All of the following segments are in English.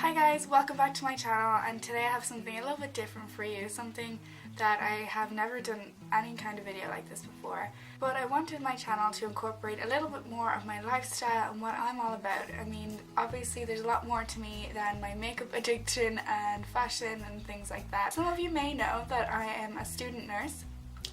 Hi guys, welcome back to my channel, and today I have something a little bit different for you, something that I have never done any kind of video like this before. But I wanted my channel to incorporate a little bit more of my lifestyle and what I'm all about. I mean, obviously there's a lot more to me than my makeup addiction and fashion and things like that. Some of you may know that I am a student nurse.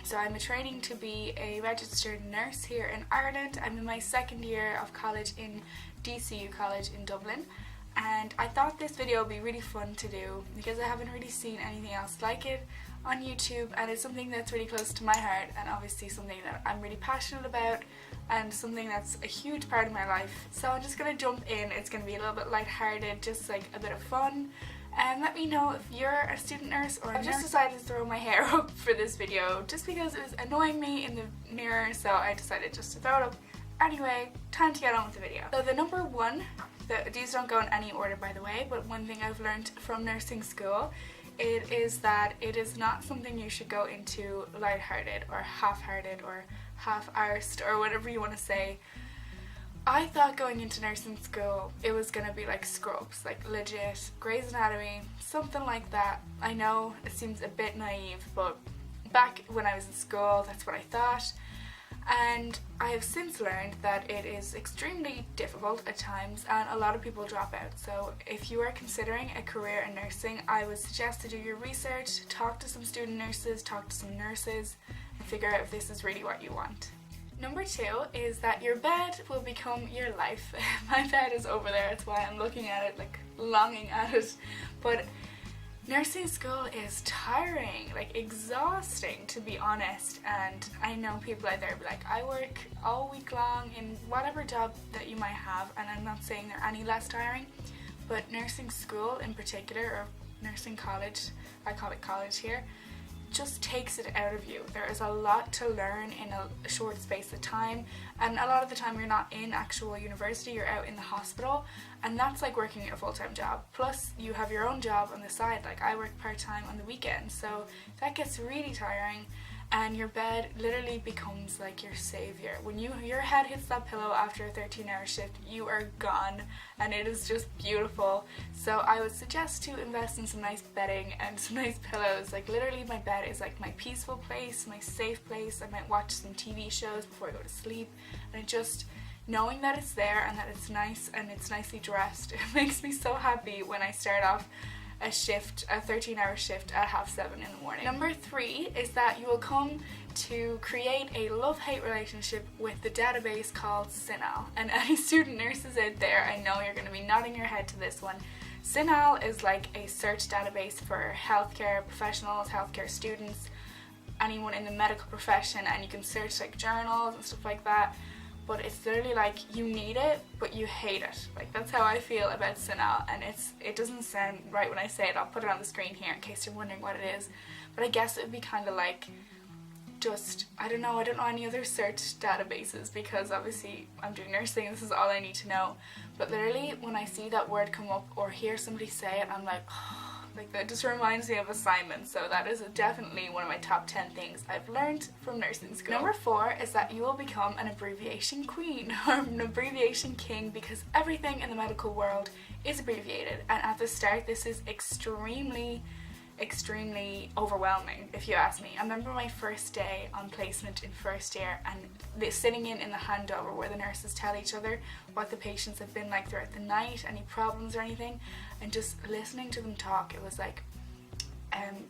So I'm training to be a registered nurse here in Ireland. I'm in my second year of college in DCU College in Dublin. And I thought this video would be really fun to do because I haven't really seen anything else like it on YouTube, and it's something that's really close to my heart and obviously something that I'm really passionate about and something that's a huge part of my life. So I'm just going to jump in. It's going to be a little bit lighthearted, just like a bit of fun. And let me know if you're a student nurse or I've just decided to throw my hair up for this video just because it was annoying me in the mirror, so I decided just to throw it up. Anyway, time to get on with the video. So the number one, these don't go in any order by the way, but one thing I've learned from nursing school is that it is not something you should go into lighthearted or half-hearted or half-arsed or whatever you want to say. I thought going into nursing school it was gonna be like Scrubs, like legit Grey's Anatomy, something like that. I know it seems a bit naive, but back when I was in school that's what I thought. And I have since learned that it is extremely difficult at times and a lot of people drop out. So if you are considering a career in nursing, I would suggest to do your research, talk to some student nurses, talk to some nurses, and figure out if this is really what you want. Number two is that your bed will become your life. My bed is over there, that's why I'm looking at it, like longing at it. But nursing school is tiring, like exhausting to be honest, and I know people out there be like, I work all week long in whatever job that you might have, and I'm not saying they're any less tiring, but nursing school in particular, or nursing college, I call it college here, just takes it out of you. There is a lot to learn in a short space of time, and a lot of the time you're not in actual university, you're out in the hospital, and that's like working a full-time job. Plus you have your own job on the side, like I work part-time on the weekends, so that gets really tiring, and your bed literally becomes like your savior. When your head hits that pillow after a 13-hour shift, you are gone, and it is just beautiful. So I would suggest to invest in some nice bedding and some nice pillows. Like literally my bed is like my peaceful place, my safe place. I might watch some TV shows before I go to sleep, and it just, knowing that it's there and that it's nice and it's nicely dressed, it makes me so happy when I start off a 13-hour shift at 7:30 in the morning. Number three is that you will come to create a love-hate relationship with the database called CINAHL. And any student nurses out there, I know you're going to be nodding your head to this one. CINAHL is like a search database for healthcare professionals, healthcare students, anyone in the medical profession, and you can search like journals and stuff like that. But it's literally like you need it, but you hate it. Like that's how I feel about CINAHL, and it doesn't sound right when I say it. I'll put it on the screen here in case you're wondering what it is. But I guess it would be kind of like just, I don't know any other search databases because obviously I'm doing nursing, this is all I need to know. But literally when I see that word come up or hear somebody say it, I'm like, oh, like that just reminds me of assignments. So that is definitely one of my top 10 things I've learned from nursing school. Number four is that you will become an abbreviation queen or an abbreviation king, because everything in the medical world is abbreviated, and at the start this is extremely overwhelming if you ask me. I remember my first day on placement in first year and sitting in the handover where the nurses tell each other what the patients have been like throughout the night, any problems or anything, and just listening to them talk. It was like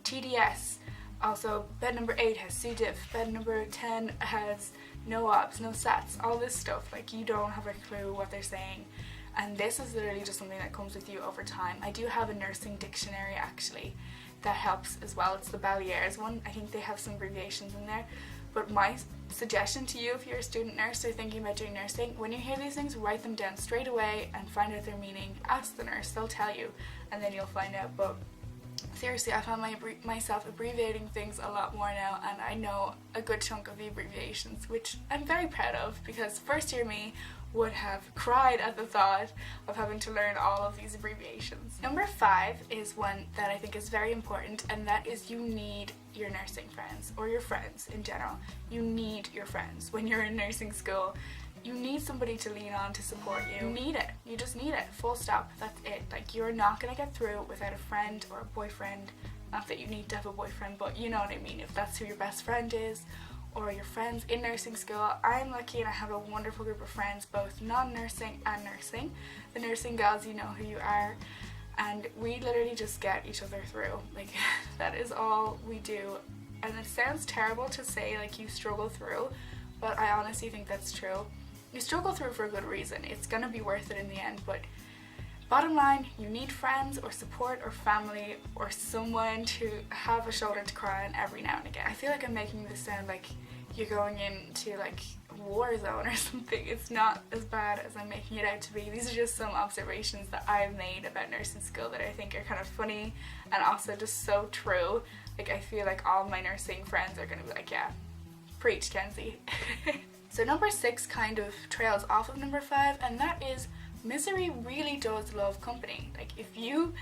TDS, also bed number 8 has C. diff, bed number 10 has no OBS, no SATs, all this stuff. Like you don't have a clue what they're saying, and this is literally just something that comes with you over time. I do have a nursing dictionary actually that helps as well. It's the Ballières one. I think they have some abbreviations in there. But my suggestion to you, if you're a student nurse or thinking about doing nursing, when you hear these things, write them down straight away and find out their meaning. Ask the nurse, they'll tell you, and then you'll find out. But seriously, I found myself abbreviating things a lot more now, and I know a good chunk of the abbreviations, which I'm very proud of, because first year me would have cried at the thought of having to learn all of these abbreviations. Number five is one that I think is very important, and that is you need your nursing friends, or your friends in general. You need your friends when you're in nursing school. you need somebody to lean on to support you. You need it. You just need it. Full stop. That's it. Like, you're not gonna get through without a friend or a boyfriend. Not that you need to have a boyfriend, but you know what I mean. If that's who your best friend is, or your friends in nursing school. I'm lucky and I have a wonderful group of friends, both non-nursing and nursing. The nursing gals, you know who you are. And we literally just get each other through. Like, that is all we do. And it sounds terrible to say, like, you struggle through, but I honestly think that's true. You struggle through for a good reason. It's gonna be worth it in the end, but bottom line, you need friends or support or family or someone to have a shoulder to cry on every now and again. I feel like I'm making this sound like you're going into like a war zone or something. It's not as bad as I'm making it out to be. These are just some observations that I've made about nursing school that I think are kind of funny and also just so true. Like, I feel like all my nursing friends are gonna be like, yeah, preach, Kenzie. So number 6 kind of trails off of number 5, and that is misery really does love company. Like, if you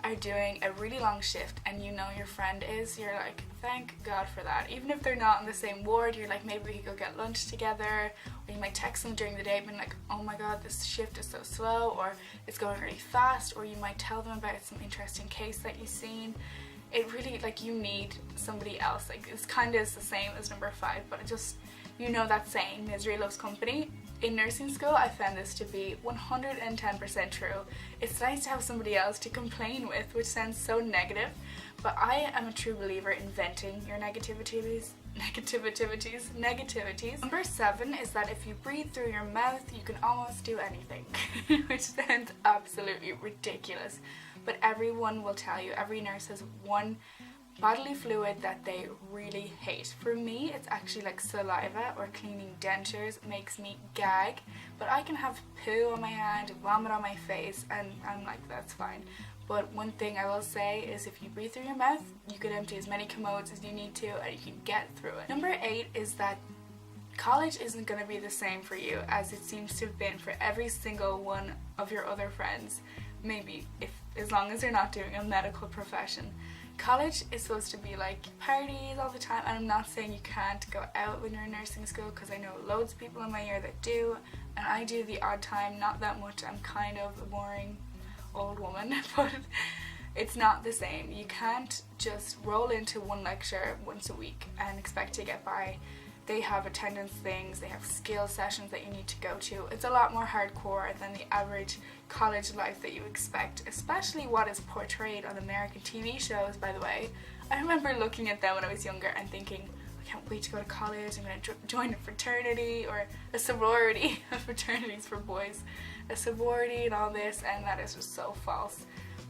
are doing a really long shift and you know your friend is, you're like, thank God for that. Even if they're not in the same ward, you're like, maybe we could go get lunch together, or you might text them during the day being like, oh my God, this shift is so slow, or it's going really fast, or you might tell them about some interesting case that you've seen. It really, like, you need somebody else. Like, it's kind of the same as number 5, but it just, you know that saying, misery loves company. In nursing school, I found this to be 110% true. It's nice to have somebody else to complain with, which sounds so negative, but I am a true believer in venting your negativities. Number 7 is that if you breathe through your mouth, you can almost do anything, which sounds absolutely ridiculous, but everyone will tell you, every nurse has one bodily fluid that they really hate. For me, it's actually like saliva or cleaning dentures. Makes me gag, but I can have poo on my hand, vomit on my face, and I'm like, that's fine. But one thing I will say is if you breathe through your mouth, you can empty as many commodes as you need to and you can get through it. Number 8 is that college isn't going to be the same for you as it seems to have been for every single one of your other friends. Maybe, as long as you're not doing a medical profession. College is supposed to be like parties all the time, and I'm not saying you can't go out when you're in nursing school, because I know loads of people in my year that do, and I do the odd time, not that much. I'm kind of a boring old woman, but it's not the same. You can't just roll into one lecture once a week and expect to get by. They have attendance things, they have skill sessions that you need to go to. It's a lot more hardcore than the average college life that you expect, especially what is portrayed on American TV shows, by the way. I remember looking at them when I was younger and thinking, I can't wait to go to college, I'm going to join a fraternity or a sorority. Fraternities for boys. A sorority and all this, and that is just so false.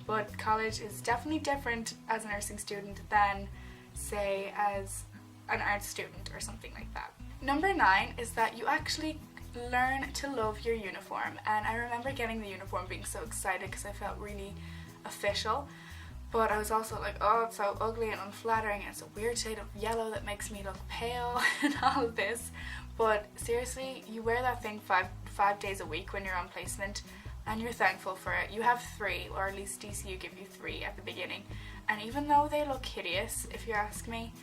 But college is definitely different as a nursing student than, say, as an art student or something like that. Number 9 is that you actually learn to love your uniform, and I remember getting the uniform being so excited because I felt really official, but I was also like, oh, it's so ugly and unflattering and it's a weird shade of yellow that makes me look pale and all of this. But seriously, you wear that thing five days a week when you're on placement and you're thankful for it. You have 3, or at least DCU give you 3 at the beginning, and even though they look hideous, if you ask me,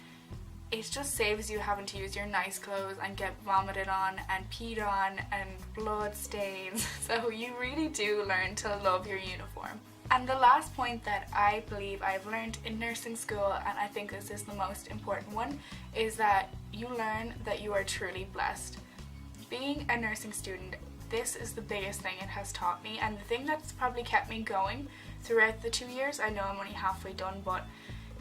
it just saves you having to use your nice clothes and get vomited on and peed on and blood stains. So you really do learn to love your uniform. And the last point that I believe I've learned in nursing school, and I think this is the most important one, is that you learn that you are truly blessed. Being a nursing student, this is the biggest thing it has taught me, and the thing that's probably kept me going throughout the 2 years. I know I'm only halfway done, but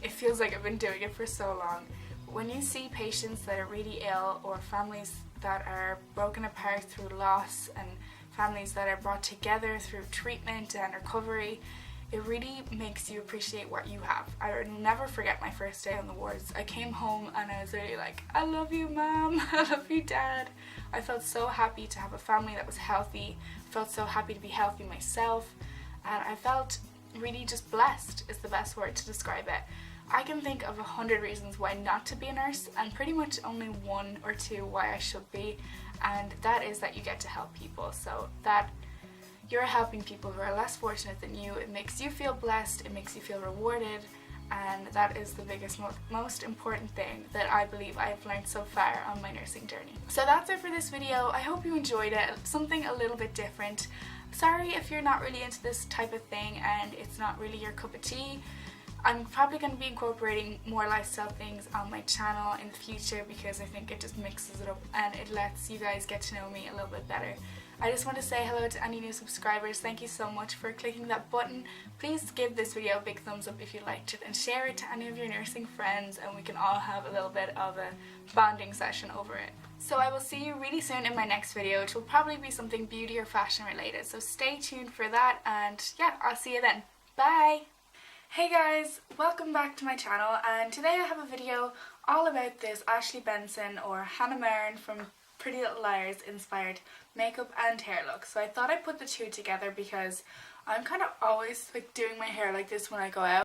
it feels like I've been doing it for so long. When you see patients that are really ill, or families that are broken apart through loss, and families that are brought together through treatment and recovery, it really makes you appreciate what you have. I will never forget my first day on the wards. I came home and I was really like, I love you, Mom. I love you, Dad. I felt so happy to have a family that was healthy. I felt so happy to be healthy myself. And I felt really just blessed is the best word to describe it. I can think of 100 reasons why not to be a nurse, and pretty much only 1 or 2 why I should be, and that is that you get to help people. So that you're helping people who are less fortunate than you, it makes you feel blessed, it makes you feel rewarded, and that is the biggest, most important thing that I believe I've learned so far on my nursing journey. So that's it for this video. I hope you enjoyed it, something a little bit different. Sorry if you're not really into this type of thing and it's not really your cup of tea. I'm probably going to be incorporating more lifestyle things on my channel in the future because I think it just mixes it up and it lets you guys get to know me a little bit better. I just want to say hello to any new subscribers. Thank you so much for clicking that button. Please give this video a big thumbs up if you liked it and share it to any of your nursing friends and we can all have a little bit of a bonding session over it. So I will see you really soon in my next video, which will probably be something beauty or fashion related. So stay tuned for that and yeah, I'll see you then. Bye! Hey guys, welcome back to my channel, and today I have a video all about this Ashley Benson or Hannah Marin from Pretty Little Liars inspired makeup and hair look. So I thought I'd put the two together because I'm kind of always like doing my hair like this when I go out.